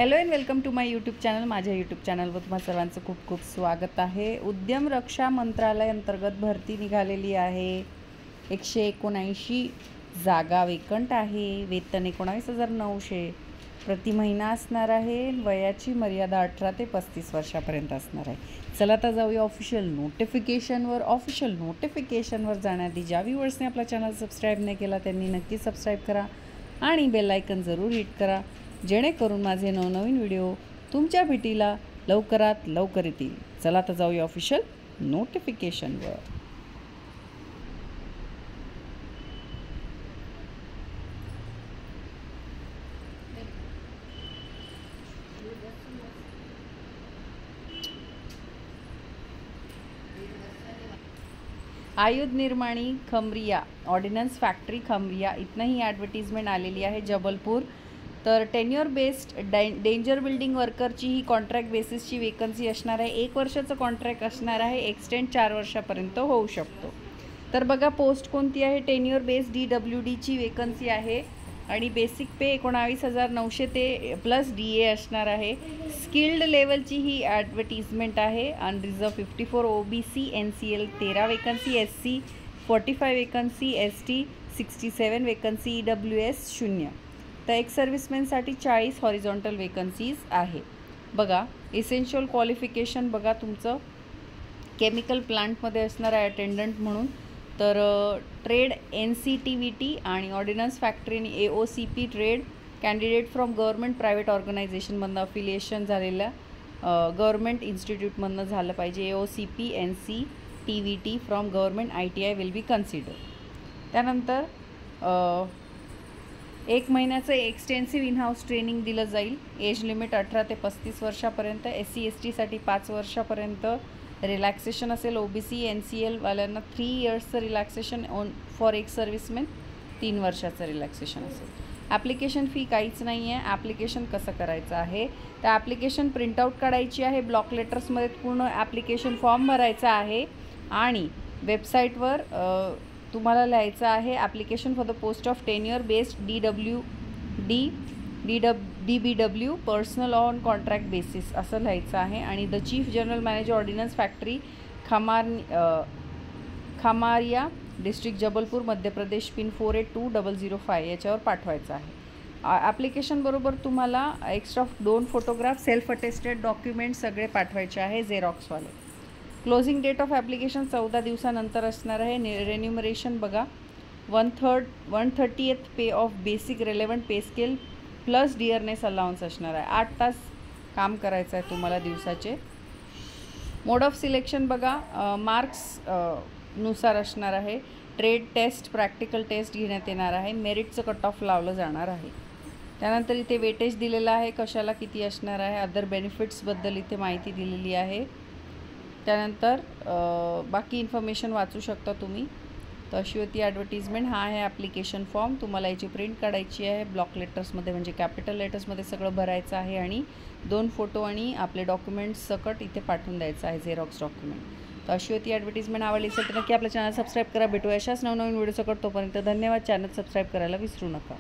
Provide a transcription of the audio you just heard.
Hello and welcome to my YouTube channel. माझ्या YouTube चॅनलवर तुम्हा सर्वांचं खूप खूप स्वागत आहे। उद्यम रक्षा मंत्रालय अंतर्गत भरती निघालेली आहे। 179 जागा वेकंट आहे। वेतन 19,900 प्रति महिना असणार आहे। वयाची मर्यादा 18 ते 35 वर्षापर्यंत असणार आहे। चला आता जाऊया ऑफिशियल नोटिफिकेशनवर। ऑफिशियल नोटिफिकेशनवर जाण्याआधी ज्या व्ह्यूअर्सने आपला चॅनल सबस्क्राईब नाही केला त्यांनी नक्की सबस्क्राईब करा आणि बेल आयकन जरूर हिट करा, जेणेकरून माझे नवनवीन व्हिडिओ तुमच्या भेटीला लवकरात लवकर येतील। चला आता जाऊया ऑफिशियल नोटिफिकेशनवर। आयुध निर्माणी खमरिया, ऑर्डिनन्स फॅक्टरी खमरिया इथनं ही ॲडव्हर्टिजमेंट आलेली आहे जबलपूर। तर टेन्युअर बेस्ड डेंजर बिल्डिंग वर्करची ही कॉन्ट्रॅक्ट बेसिसची वेकन्सी असणार आहे। 1 वर्षाचं कॉन्ट्रॅक्ट असणार आहे। एक्सटेंड 4 वर्षापर्यंत होऊ शकतो। तर बघा पोस्ट कोणती आहे, टेन्युअर बेस्ड DWDची वेकन्सी आहे आणि बेसिक पे 19,900 ते प्लस DA असणार आहे। स्किल्ड लेवलची ही ॲडव्हर्टिजमेंट आहे। Unreserved 54 OBC NCL 13 vacancy, SC 45 vacancy, ST 67 vacancy, EWS 0। तर एक सर्व्हिसमॅनसाठी 40 हॉरिझॉन्टल वेकन्सीज आहे। बघा इसेन्शियल क्वालिफिकेशन बघा तुमचं केमिकल प्लांटमध्ये असणार आहे अटेंडंट म्हणून। तर ट्रेड NCTVT आणि ऑर्डिनन्स फॅक्टरी आणि AOCP trade candidate from government private ऑर्गनायझेशनमधनं अफिलिएशन झालेल्या गव्हर्मेंट इन्स्टिट्यूटमधनं झालं पाहिजे। AOCP NCTVT from government ITI will be consider. त्यानंतर 1 महिन्याचं एक्सटेन्सिव्ह इनहाऊस ट्रेनिंग दिलं जाईल। एज लिमिट 18 ते 35 वर्षापर्यंत। SC ST साठी 5 वर्षापर्यंत रिलॅक्सेशन असेल। OBC NCL वाल्यांना 3 इयर्सचं रिलॅक्सेशन फॉर एक सर्व्हिसमॅन, 3 वर्षाचं रिलॅक्सेशन असेल। ॲप्लिकेशन फी काहीच नाही आहे। ॲप्लिकेशन कसं करायचं आहे, तर ॲप्लिकेशन प्रिंटआउट काढायची आहे। ब्लॉक लेटर्समध्ये पूर्ण ॲप्लिकेशन फॉर्म भरायचा आहे आणि वेबसाईटवर तुम्हाला लिहायचं आहे application for the post of tenure based DBW personnel on contract basis असं लिहायचं आहे आणि the chief general manager ordnance factory Khamaria district Jabalpur Madhya Pradesh pin 482005 याच्यावर पाठवायचं आहे। ॲप्लिकेशनबरोबर तुम्हाला extra 2 photograph self attested document सगळे पाठवायचे आहे झेरॉक्सवाले। क्लोजिंग डेट ऑफ ॲप्लिकेशन 14 दिवसानंतर असणार आहे। रेन्युमरेशन बघा 1/30th pay of basic relevant pay scale plus dearness allowance असणार आहे। 8 तास काम करायचं आहे तुम्हाला दिवसाचे। मोड ऑफ सिलेक्शन बघा मार्क्स नुसार असणार आहे। ट्रेड टेस्ट, प्रॅक्टिकल टेस्ट घेण्यात येणार आहे। मेरिटचं कट ऑफ लावलं जाणार आहे। त्यानंतर इथे वेटेज दिलेलं आहे, कशाला किती असणार आहे। अदर बेनिफिट्सबद्दल इथे माहिती दिलेली आहे। त्यानंतर बाकी इन्फॉर्मेशन वाचू शकता तुम्ही। तर अशी होती ॲडव्हर्टिजमेंट। हा आहे ॲप्लिकेशन फॉर्म, तुम्हाला याची प्रिंट काढायची आहे। ब्लॉक लेटर्समध्ये म्हणजे कॅपिटल लेटर्समध्ये सगळं भरायचं आहे आणि 2 फोटो आणि आपले डॉक्युमेंट्स सकट इथे पाठवून द्यायचं आहे, झेरॉक्स डॉक्युमेंट। तर अशी होती ॲडव्हर्टिजमेंट। आवडली असेल तर नक्की आपल्या चॅनल सबस्क्राईब करा। भेटूया अशाच नवनवीन व्हिडिओ सकट। तोपर्यंत धन्यवाद। चॅनल सबस्क्राईब करायला विसरू नका।